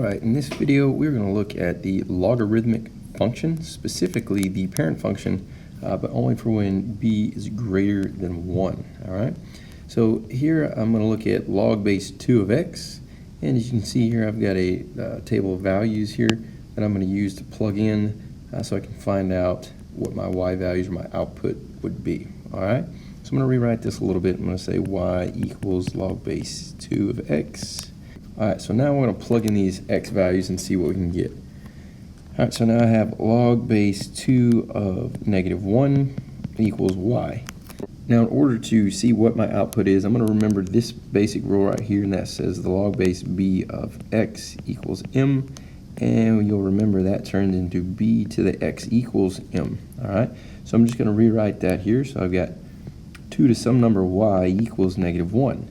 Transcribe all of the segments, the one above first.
Alright, in this video we're going to look at the logarithmic function, specifically the parent function, but only for when b is greater than 1. Alright, so here I'm going to look at log base 2 of x, and as you can see here I've got a table of values here that I'm going to use to plug in so I can find out what my y values or my output would be. Alright, so I'm going to rewrite this a little bit. I'm going to say y equals log base 2 of x. Alright, so now we're going to plug in these x values and see what we can get. Alright, so now I have log base 2 of negative 1 equals y. Now in order to see what my output is, I'm going to remember this basic rule right here, and that says the log base b of x equals m, and you'll remember that turns into b to the x equals m. Alright, so I'm just going to rewrite that here. So I've got 2 to some number y equals negative 1.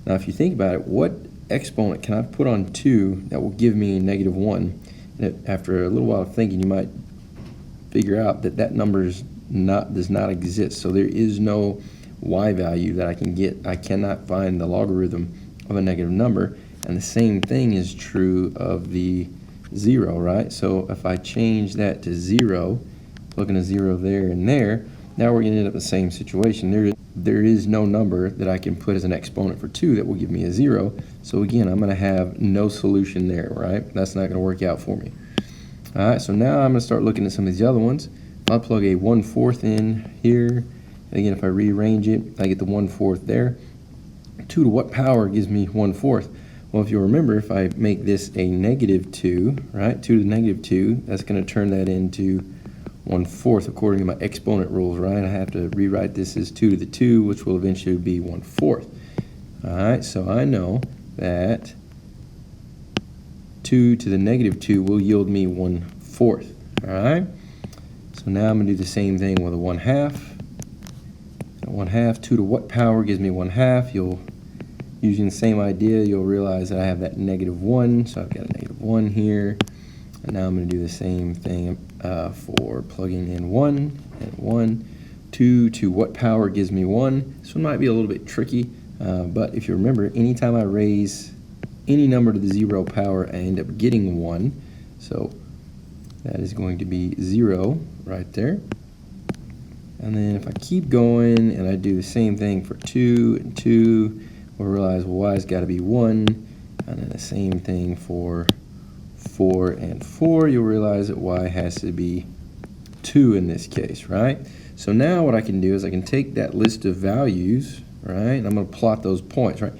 Now if you think about it, what exponent can I put on 2 that will give me negative 1? And after a little while of thinking, you might figure out that that number does not exist. So there is no y value that I can get. I cannot find the logarithm of a negative number. And the same thing is true of the 0, right? So if I change that to 0, looking at 0 there and there, now we're going to end up in the same situation. There is no number that I can put as an exponent for 2 that will give me a 0. So again, I'm going to have no solution there, right? That's not going to work out for me. All right, so now I'm going to start looking at some of these other ones. I'll plug a 1/4 in here. And again, if I rearrange it, I get the 1/4 there. 2 to what power gives me 1/4? Well, if you remember, if I make this a negative 2, right? 2 to the negative 2, that's going to turn that into 1/4 according to my exponent rules, right? I have to rewrite this as 2 to the 2, which will eventually be 1/4. Alright, so I know that 2 to the negative 2 will yield me 1/4. Alright, so now I'm going to do the same thing with a 1/2. 1/2, 2 to what power gives me 1/2? Using the same idea, you'll realize that I have that negative 1, so I've got a negative 1 here. And now I'm going to do the same thing for plugging in 1 and 1. 2 to what power gives me 1? This one might be a little bit tricky, but if you remember, anytime I raise any number to the 0 power, I end up getting 1. So that is going to be 0 right there. And then if I keep going and I do the same thing for 2 and 2, we'll realize y's got to be 1. And then the same thing for 4 and 4, you'll realize that y has to be 2 in this case, right? So now what I can do is I can take that list of values, right, and I'm going to plot those points, right?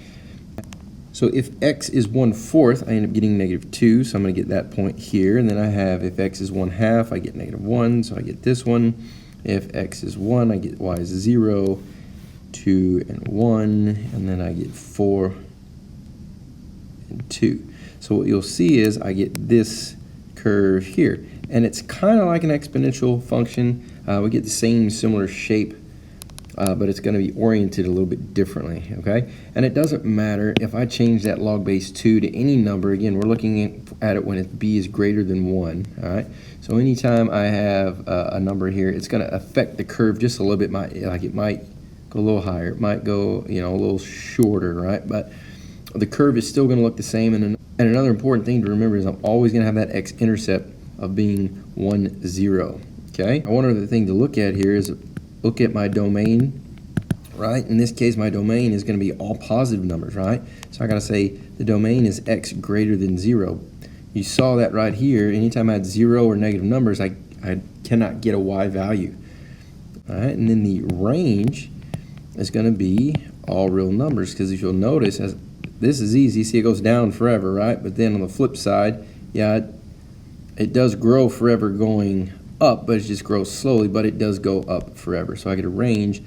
So if x is 1/4, I end up getting negative 2, so I'm going to get that point here. And then I have, if x is 1/2, I get negative 1, so I get this one. If x is 1, I get y is 0, 2 and 1, and then I get 4 and 2. So what you'll see is I get this curve here, and it's kind of like an exponential function. We get the same similar shape, but it's going to be oriented a little bit differently, okay? And it doesn't matter if I change that log base 2 to any number. Again, we're looking at it when b is greater than 1, all right? So anytime I have a number here, it's going to affect the curve just a little bit. It might go a little higher, it might go, a little shorter, right? But the curve is still going to look the same. And another important thing to remember is I'm always going to have that x-intercept of being 1, 0. Okay? One other thing to look at here is look at my domain, right? In this case, my domain is going to be all positive numbers, right? So I got to say the domain is x greater than 0. You saw that right here. Anytime I had 0 or negative numbers, I cannot get a y value. All right? And then the range is going to be all real numbers, because if you'll notice, this is easy. See, it goes down forever, right? But then on the flip side, yeah, it does grow forever going up, but it just grows slowly, but it does go up forever. So I get a range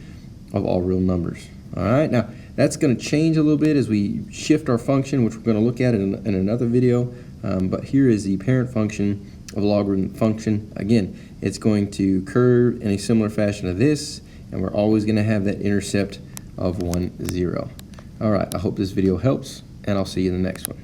of all real numbers. All right, now that's going to change a little bit as we shift our function, which we're going to look at in another video. But here is the parent function of a logarithmic function. Again, it's going to curve in a similar fashion to this, and we're always going to have that intercept of 1, 0. All right, I hope this video helps, and I'll see you in the next one.